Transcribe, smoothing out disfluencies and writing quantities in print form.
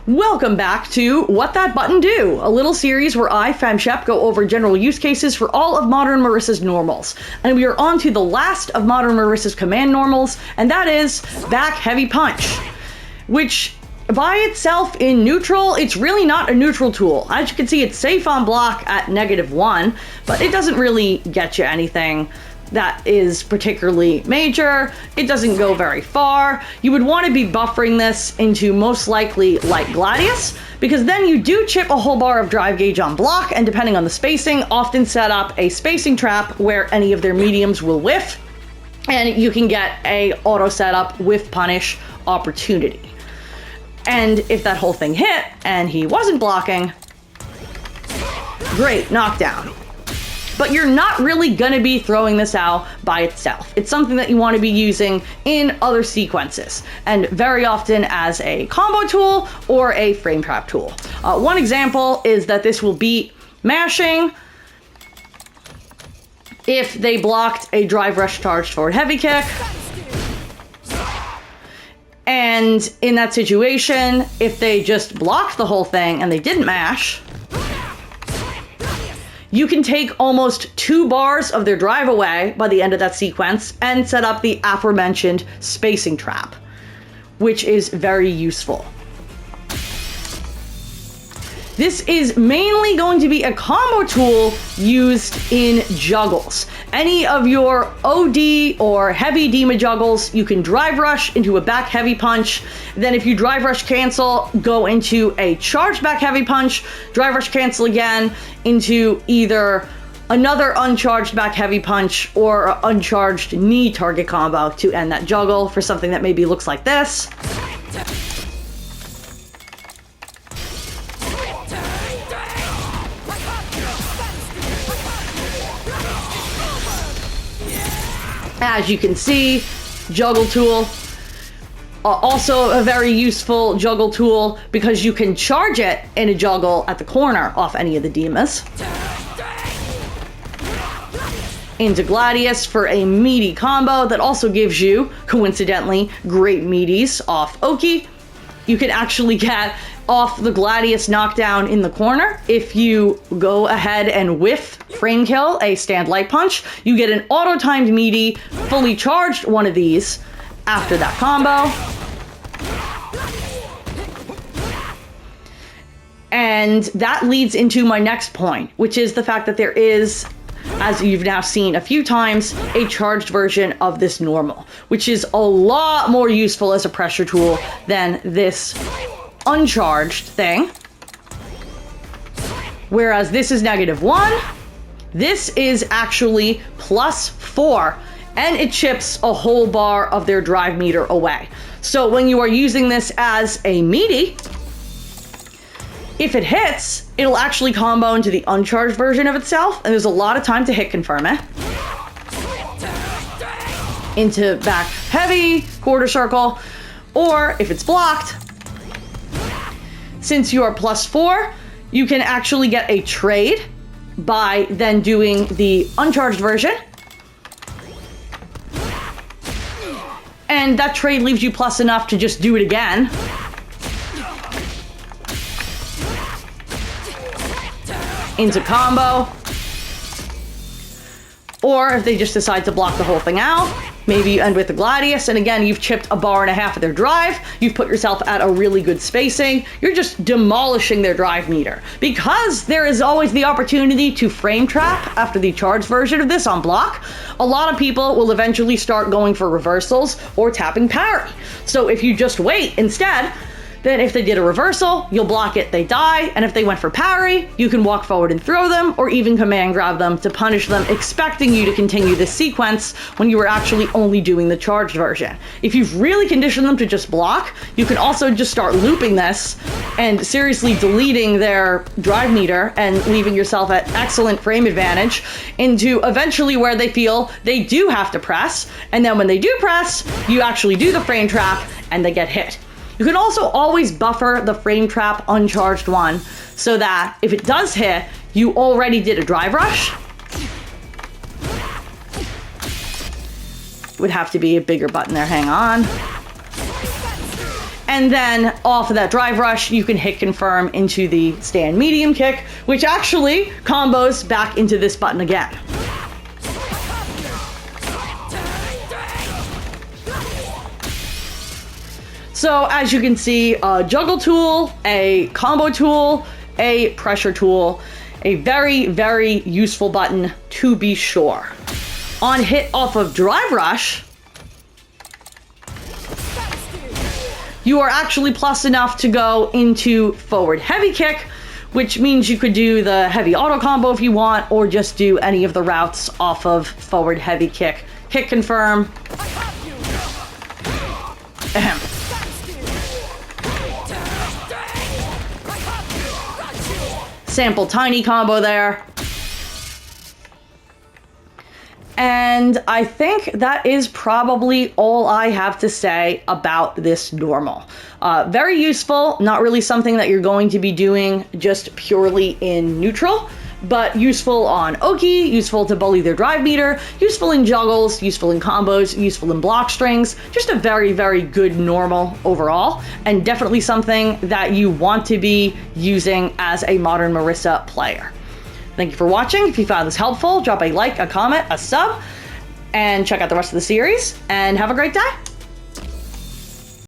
Welcome back to What That Button Do, a little series where I, FemShep, go over general use cases for all of Modern Marissa's normals. And we are on to the last of Modern Marissa's command normals, and that is Back Heavy Punch, which by itself in neutral, it's really not a neutral tool. As you can see, it's safe on block at -1, but it doesn't really get you anything that is particularly major. It doesn't go very far. You would want to be buffering this into most likely Light Gladius, because then you do chip a whole bar of drive gauge on block, and depending on the spacing, often set up a spacing trap where any of their mediums will whiff, and you can get a auto setup whiff punish opportunity. And if that whole thing hit and he wasn't blocking, great, knockdown. But you're not really going to be throwing this out by itself. It's something that you want to be using in other sequences, and very often as a combo tool or a frame trap tool. One example is that this will beat mashing if they blocked a drive rush charged forward heavy kick. And in that situation, if they just blocked the whole thing and they didn't mash, you can take almost 2 bars of their drive away by the end of that sequence and set up the aforementioned spacing trap, which is very useful. This is mainly going to be a combo tool used in juggles. Any of your OD or heavy Dima juggles, you can drive rush into a back heavy punch. Then if you drive rush cancel, go into a charged back heavy punch, drive rush cancel again into either another uncharged back heavy punch or uncharged knee target combo to end that juggle for something that maybe looks like this. As you can see, juggle tool, also a very useful juggle tool because you can charge it in a juggle at the corner off any of the Dimas. Into Gladius for a meaty combo that also gives you, coincidentally, great meaties off Oki. You can actually get off the Gladius knockdown in the corner. If you go ahead and whiff frame kill a stand light punch, you get an auto-timed meaty, fully charged one of these after that combo. And that leads into my next point, which is the fact that there is, as you've now seen a few times, a charged version of this normal, which is a lot more useful as a pressure tool than this uncharged thing. Whereas this is -1, this is actually +4, and it chips a whole bar of their drive meter away. So when you are using this as a meaty, if it hits, it'll actually combo into the uncharged version of itself, and there's a lot of time to hit confirm it. Into back heavy, quarter circle, or if it's blocked, since you are +4, you can actually get a trade by then doing the uncharged version. And that trade leaves you plus enough to just do it again. Into combo. Or if they just decide to block the whole thing out, maybe you end with the Gladius, and again, you've chipped a bar and a half of their drive, you've put yourself at a really good spacing, you're just demolishing their drive meter. Because there is always the opportunity to frame trap after the charged version of this on block, a lot of people will eventually start going for reversals or tapping parry. So if you just wait instead, then if they did a reversal, you'll block it, they die, and if they went for parry, you can walk forward and throw them, or even command grab them to punish them, expecting you to continue this sequence when you were actually only doing the charged version. If you've really conditioned them to just block, you can also just start looping this and seriously deleting their drive meter and leaving yourself at excellent frame advantage into eventually where they feel they do have to press, and then when they do press, you actually do the frame trap and they get hit. You can also always buffer the frame trap uncharged one so that if it does hit, you already did a drive rush. Would have to be a bigger button there, hang on. And then off of that drive rush, you can hit confirm into the stand medium kick, which actually combos back into this button again. So as you can see, a juggle tool, a combo tool, a pressure tool, a very, very useful button to be sure. On hit off of drive rush, you are actually plus enough to go into forward heavy kick, which means you could do the heavy auto combo if you want, or just do any of the routes off of forward heavy kick. Hit confirm. Ahem. Sample tiny combo there. And I think that is probably all I have to say about this normal. Very useful, not really something that you're going to be doing just purely in neutral, but useful on Oki, useful to bully their drive meter, useful in juggles, useful in combos, useful in block strings. Just a very, very good normal overall, and definitely something that you want to be using as a modern Marisa player. Thank you for watching. If you found this helpful, drop a like, a comment, a sub, and check out the rest of the series, and have a great day.